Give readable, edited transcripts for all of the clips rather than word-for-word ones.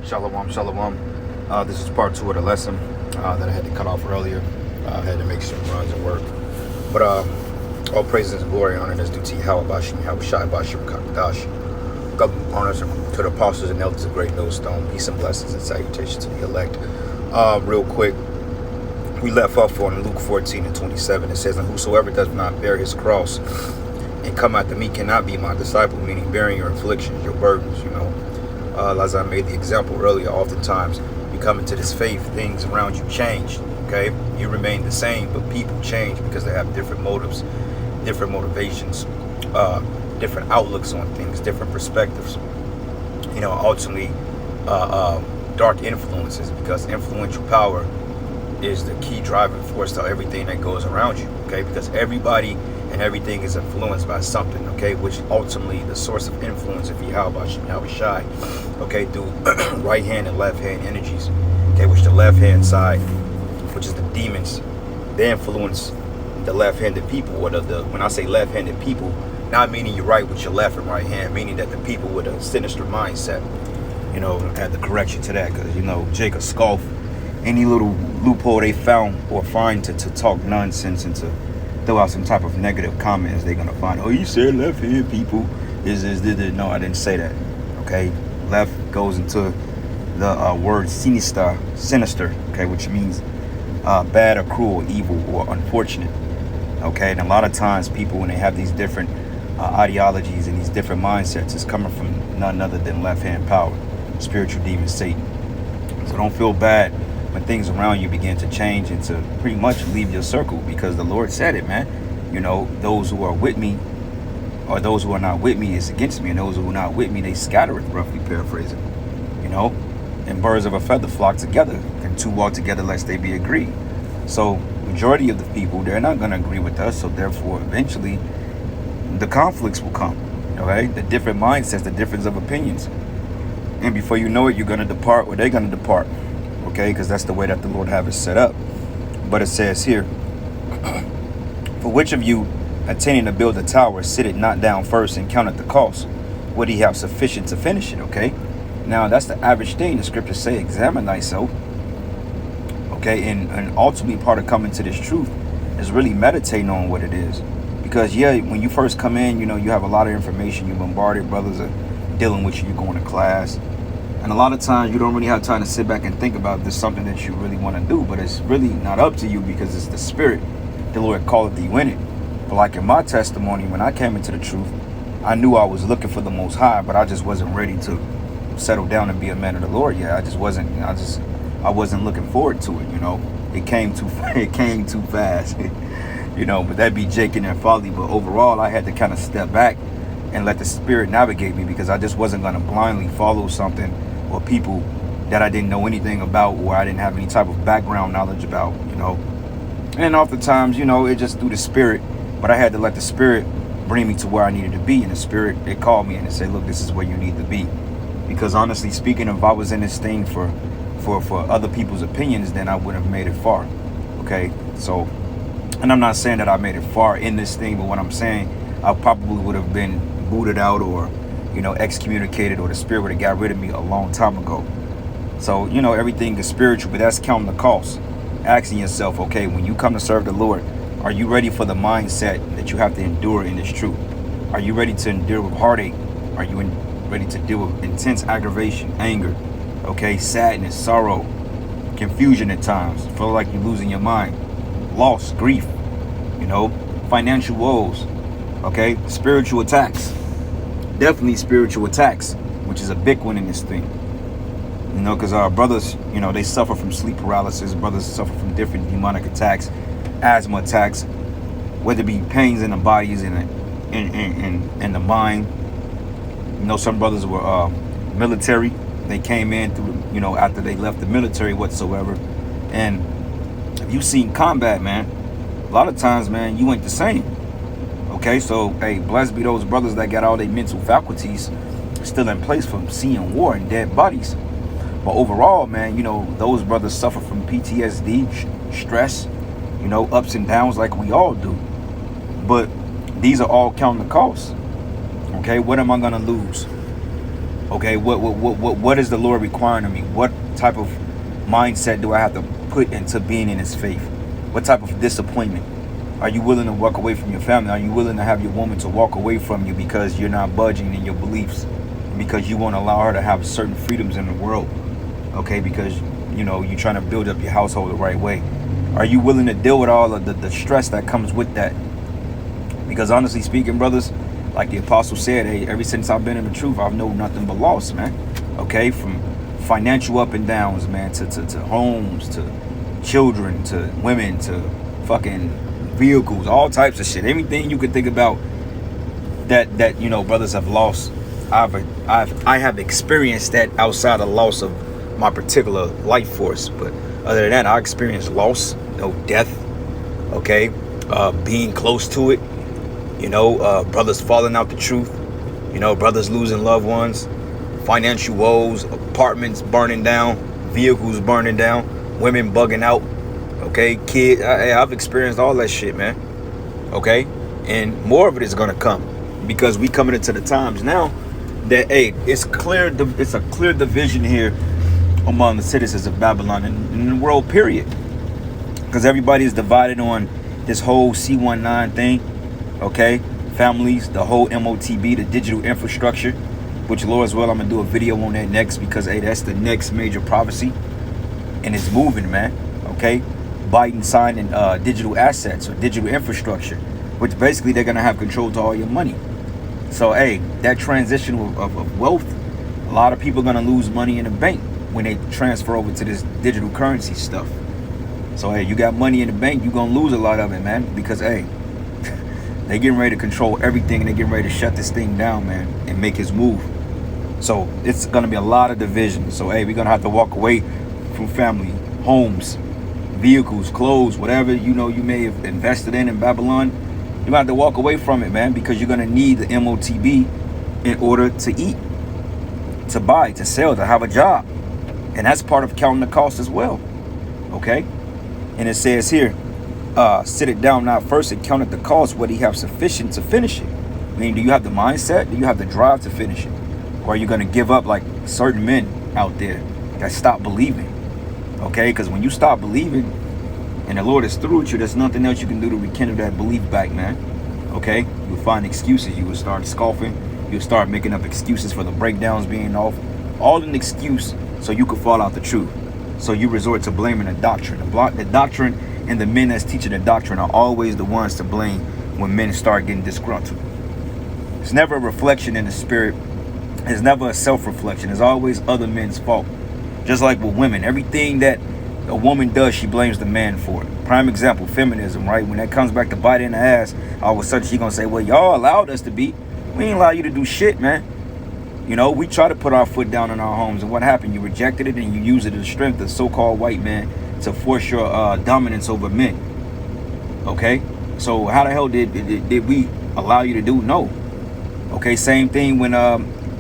Shalom, shalom. This is part two of the lesson that I had to cut off earlier. I had to make some runs at work. But all praises and glory and honor is due to Yahweh Bashim, Yahweh Shai Bashim Kakadash. Government honors to the apostles and elders of Great Millstone. Peace and blessings and salutations to the elect. Real quick, we left off on Luke 14 and 27. It says, "And whosoever does not bear his cross and come after me cannot be my disciple," meaning bearing your afflictions, your burdens, as I made the example earlier, oftentimes you come into this faith, things around you change, okay? You remain the same, but people change because they have different motives, different motivations, different outlooks on things, different perspectives. Ultimately, dark influences, because influential power is the key driving force to everything that goes around you, okay? Because everybody and everything is influenced by something, okay? Which ultimately the source of influence, if Yahweh Shai, okay, through right hand and left hand energies, okay, which the left hand side, which is the demons, they influence the left-handed people, or when I say left-handed people, not meaning you write with your left and right hand, meaning that the people with a sinister mindset, add the correction to that, because Jacob scoff any little loophole they found or find to talk nonsense and to throw out some type of negative comments. They're gonna find, oh, you said left-handed people is no, I didn't say that. Okay, left goes into the word sinister, okay, which means bad or cruel, evil or unfortunate. Okay, and a lot of times people, when they have these different ideologies and these different mindsets, it's coming from none other than left-hand power, spiritual demon Satan. So don't feel bad when things around you begin to change and to pretty much leave your circle, because the Lord said it, man. Those who are with me, or those who are not with me is against me, and those who are not with me, they scattereth, roughly paraphrasing. And birds of a feather flock together, and two walk together lest they be agreed. So majority of the people, they're not going to agree with us, so therefore eventually the conflicts will come, okay? The different mindsets, the difference of opinions, and before you know it, you're going to depart, or they're going to depart, okay? Because that's the way that the Lord have it set up. But it says here, "For which of you, attending to build a tower, sit it not down first and count at the cost? Would he have sufficient to finish it?" Okay, now that's the average thing. The scriptures say, examine thyself. Okay, and ultimately part of coming to this truth is really meditating on what it is. Because when you first come in, you have a lot of information. You're bombarded, brothers are dealing with you, you're going to class. And a lot of times you don't really have time to sit back and think about this something that you really want to do, but it's really not up to you, because it's the spirit. The Lord calleth thee in it. But like in my testimony, when I came into the truth, I knew I was looking for the Most High, but I just wasn't ready to settle down and be a man of the Lord yet. I wasn't looking forward to it. It came too fast. But that'd be Jake and their folly. But overall, I had to kind of step back and let the spirit navigate me, because I just wasn't going to blindly follow something or people that I didn't know anything about, or I didn't have any type of background knowledge about, And oftentimes, it's just through the spirit, but I had to let the spirit bring me to where I needed to be. And the spirit, it called me and it said, look, this is where you need to be. Because honestly speaking, if I was in this thing for other people's opinions, then I wouldn't have made it far. Okay, so, and I'm not saying that I made it far in this thing, but what I'm saying, I probably would have been booted out, or excommunicated, or the spirit would have got rid of me a long time ago. So everything is spiritual, but that's counting the cost. Asking yourself, okay, when you come to serve the Lord, are you ready for the mindset that you have to endure in this truth? Are you ready to endure with heartache? Are you ready to deal with intense aggravation, anger, okay, sadness, sorrow, confusion at times, feel like you're losing your mind, loss, grief, financial woes, okay, spiritual attacks, definitely spiritual attacks, which is a big one in this thing, because our brothers, they suffer from sleep paralysis, brothers suffer from different demonic attacks, asthma attacks, whether it be pains in the bodies and in the mind. Some brothers were military. They came in through, after they left the military whatsoever. And if you've seen combat, man, a lot of times, man, you ain't the same. Okay, so, hey, blessed be those brothers that got all their mental faculties still in place from seeing war and dead bodies. But overall, man, those brothers suffer from PTSD, stress, ups and downs like we all do. But these are all counting the cost. Okay, what am I going to lose? Okay, what is the Lord requiring of me? What type of mindset do I have to put into being in his faith? What type of disappointment? Are you willing to walk away from your family? Are you willing to have your woman to walk away from you because you're not budging in your beliefs? Because you won't allow her to have certain freedoms in the world? Okay, because, you know, you're trying to build up your household the right way. Are you willing to deal with all of the stress that comes with that? Because honestly speaking, brothers, like the apostle said, hey, ever since I've been in the truth, I've known nothing but loss, man. Okay, from financial up and downs, man, to homes, to children, to women, to fucking vehicles, all types of shit. Anything you could think about that you know, brothers have lost. I have experienced that outside the loss of my particular life force. But other than that, I experienced loss, no death, okay, being close to it, you know, brothers falling out the truth, you know, brothers losing loved ones, financial woes, apartments burning down, vehicles burning down, women bugging out, okay, kids. I've experienced all that shit, man, okay, and more of it is gonna come because we coming into the times now that, hey, it's a clear division here among the citizens of Babylon and in the world, period. Because everybody is divided on this whole C19 thing, okay? Families, the whole MOTB, the digital infrastructure, which, Lord's will, I'm going to do a video on that next because, hey, that's the next major prophecy. And it's moving, man, okay? Biden signing digital assets or digital infrastructure, which basically they're going to have control to all your money. So, hey, that transition of wealth, a lot of people are going to lose money in the bank when they transfer over to this digital currency stuff. So, hey, you got money in the bank, you're going to lose a lot of it, man, because, hey, they getting ready to control everything and they getting ready to shut this thing down, man, and make his move. So it's going to be a lot of division. So, hey, we're going to have to walk away from family, homes, vehicles, clothes, whatever, you know, you may have invested in Babylon. You're going to have to walk away from it, man, because you're going to need the MOTB in order to eat, to buy, to sell, to have a job. And that's part of counting the cost as well, okay? And it says here, sit it down now first and count the cost, whether you have sufficient to finish it. I mean, do you have the mindset? Do you have the drive to finish it? Or are you going to give up like certain men out there that stop believing? Okay, because when you stop believing and the Lord is through with you, there's nothing else you can do to rekindle that belief back, man. Okay, you'll find excuses. You will start scoffing. You'll start making up excuses for the breakdowns being off. All an excuse so you could fall out the truth. So you resort to blaming the doctrine. The doctrine and the men that's teaching the doctrine are always the ones to blame when men start getting disgruntled. It's never a reflection in the spirit. It's never a self-reflection. It's always other men's fault. Just like with women, everything that a woman does, she blames the man for it. Prime example, feminism, right? When that comes back to bite in the ass, all of a sudden she gonna say, well, y'all allowed us to be. We ain't allow you to do shit, man. You know, we try to put our foot down in our homes, and what happened? You rejected it and you use it as strength of so-called white man to force your dominance over men. Okay? So how the hell did we allow you to do? No. Okay, same thing when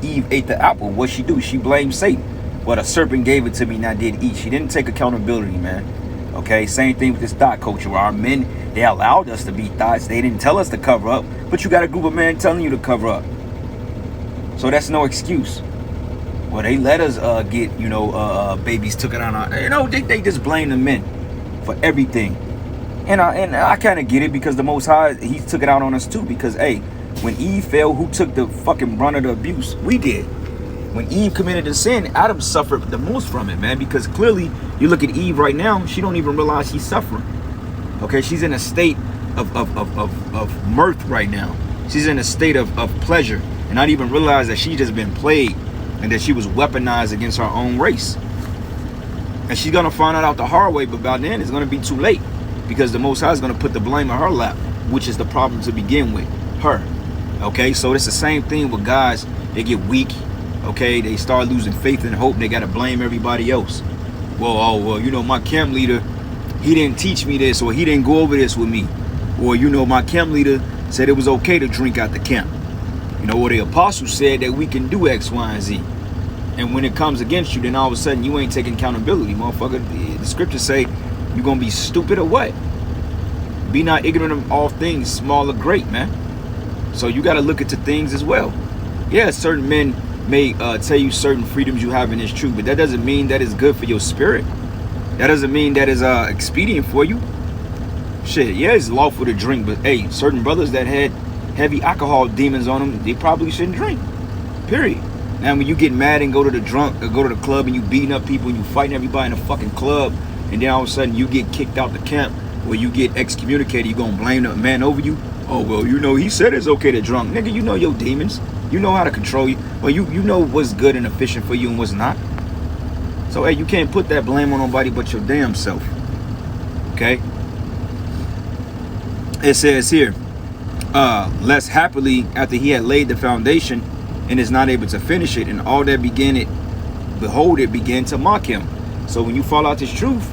Eve ate the apple. What she do? She blamed Satan. Well, the serpent gave it to me and I did eat. She didn't take accountability, man. Okay, same thing with this thought culture where our men, they allowed us to be thoughts. They didn't tell us to cover up, but you got a group of men telling you to cover up. So that's no excuse. Well, they let us get, you know, babies took it on our, you know, they just blame the men for everything. And I kind of get it because the Most High, he took it out on us too. Because, hey, when Eve fell, who took the fucking brunt of the abuse? We did. When Eve committed the sin, Adam suffered the most from it, man. Because clearly, you look at Eve right now, she don't even realize she's suffering. Okay, she's in a state of mirth right now. She's in a state of pleasure. And not even realize that she just been played and that she was weaponized against her own race. And she's going to find out the hard way, but by then it's going to be too late. Because the Most High is going to put the blame on her lap, which is the problem to begin with, her. Okay, so it's the same thing with guys. They get weak. Okay, they start losing faith and hope. They got to blame everybody else. Well, you know, my camp leader, he didn't teach me this, or he didn't go over this with me. Or, you know, my camp leader said it was okay to drink out the camp. You know, or the apostle said that we can do X, Y, and Z. And when it comes against you, then all of a sudden you ain't taking accountability, motherfucker. The scriptures say you're going to be stupid or what? Be not ignorant of all things, small or great, man. So you got to look into things as well. Yeah, certain men may tell you certain freedoms you have in this truth, but that doesn't mean that it's good for your spirit. That doesn't mean that is expedient for you. Shit, yeah, it's lawful to drink, but hey, certain brothers that had heavy alcohol demons on them, they probably shouldn't drink. Period. Now, when you get mad and go to the club and you beating up people and you fighting everybody in the fucking club, and then all of a sudden you get kicked out the camp or you get excommunicated, you gonna blame the man over you? Oh, well, you know, he said it's okay to drunk. Nigga, you know your demons. You know how to control you. Well, you know what's good and efficient for you and what's not. So, hey, you can't put that blame on nobody but your damn self. Okay? It says here, less happily after he had laid the foundation and is not able to finish it, and all that began it, behold, it began to mock him. So when you fall out this truth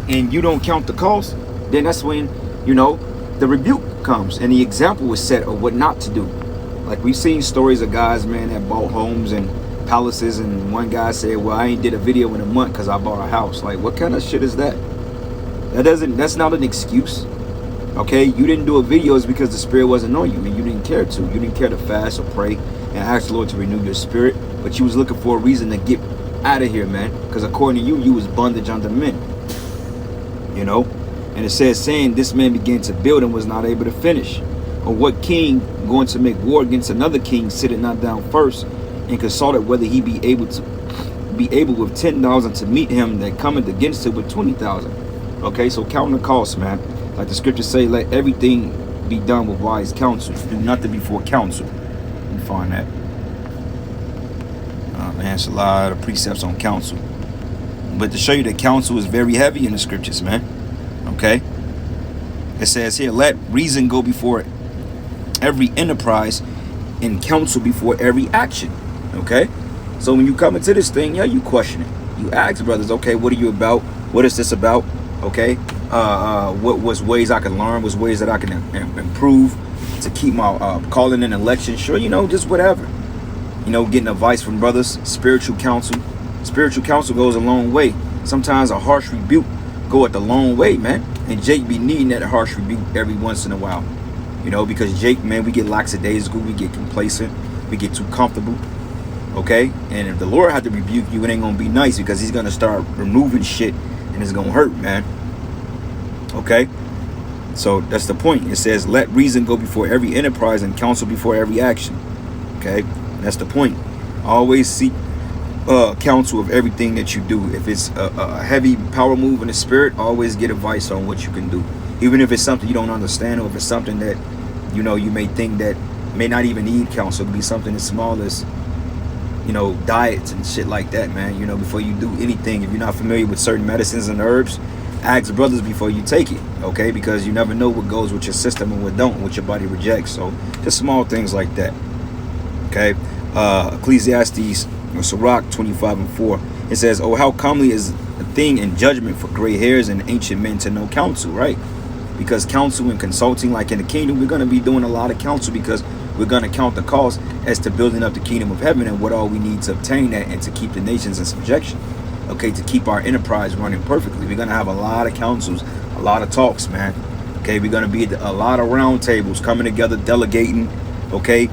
and you don't count the cost, then that's when, you know, the rebuke comes and the example is set of what not to do. Like we've seen stories of guys, man, that bought homes and palaces, and one guy said, well, I ain't did a video in a month because I bought a house. Like, what kind of shit is that? That's not an excuse. Okay, you didn't do a video is because the spirit wasn't on you and you didn't care to. You didn't care to fast or pray and ask the Lord to renew your spirit, but you was looking for a reason to get out of here, man, because according to you, you was bondage under men, you know. And it says, saying this man began to build and was not able to finish. Or what king going to make war against another king sitteth not down first and consulted whether he be able with 10,000 to meet him that cometh against it with 20,000. Okay, so counting the cost, man. Like the scriptures say, let everything be done with wise counsel. Do nothing before counsel. Let me find that. Man, it's a lot of precepts on counsel. But to show you that counsel is very heavy in the scriptures, man. Okay? It says here, let reason go before every enterprise and counsel before every action. Okay? So when you come into this thing, yeah, you question it. You ask brothers, okay, what are you about? What is this about? Okay? What was ways I can learn? Was ways that I can improve to keep my calling and election? Sure, you know, just whatever. You know, getting advice from brothers, spiritual counsel. Spiritual counsel goes a long way. Sometimes a harsh rebuke go at the long way, man. And Jake be needing that harsh rebuke every once in a while. You know, because Jake, man, we get lackadaisical, we get complacent, we get too comfortable. Okay? And if the Lord had to rebuke you, it ain't gonna be nice because he's gonna start removing shit and it's gonna hurt, man. Okay? So that's the point. It says, let reason go before every enterprise and counsel before every action. Okay? That's the point. Always seek counsel of everything that you do. If it's a heavy power move in the spirit, always get advice on what you can do. Even if it's something you don't understand, or if it's something that, you know, you may think that may not even need counsel. It could be something as small as, you know, diets and shit like that, man. You know, before you do anything, if you're not familiar with certain medicines and herbs, ask brothers before you take it, okay? Because you never know what goes with your system and what don't, what your body rejects. So just small things like that. Okay, Ecclesiastes, Sirach 25:4. It says, "Oh, how comely is a thing in judgment for gray hairs and ancient men to know counsel," right? Because counsel and consulting, like in the kingdom, we're going to be doing a lot of counsel because we're going to count the cost as to building up the kingdom of heaven and what all we need to obtain that and to keep the nations in subjection. Okay, to keep our enterprise running perfectly. We're going to have a lot of counsels, a lot of talks, man. Okay, we're going to be at a lot of round tables, coming together, delegating. Okay,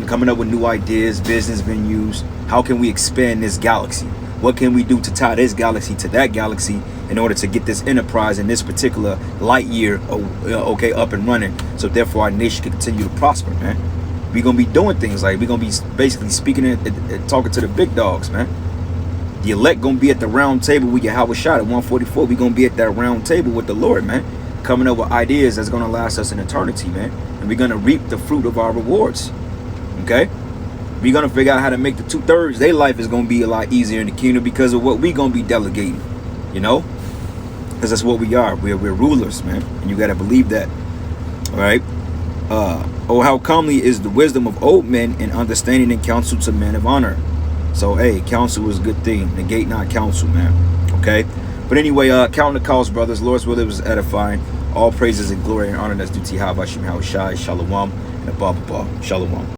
coming up with new ideas, business venues. How can we expand this galaxy? What can we do to tie this galaxy to that galaxy in order to get this enterprise in this particular light year, okay, up and running, so therefore our nation can continue to prosper, man. We're gonna be doing things like we're gonna be basically speaking and talking to the big dogs, man. The elect gonna be at the round table with Yahweh Shai at 144. We're gonna be at that round table with the Lord, man, coming up with ideas that's gonna last us in eternity, man. And we're gonna reap the fruit of our rewards. Okay? We're gonna figure out how to make the 2/3. Their life is gonna be a lot easier in the kingdom because of what we're gonna be delegating. You know? Because that's what we are. We're rulers, man. And you gotta believe that. Alright? Oh, how comely is the wisdom of old men and understanding and counsel to men of honor. So hey, counsel is a good thing. Negate not counsel, man. Okay? But anyway, counting the cost, brothers. Lord's will, it was edifying. All praises and glory and honor that's due to Yahweh Shai, Shalom, and above. Shalom.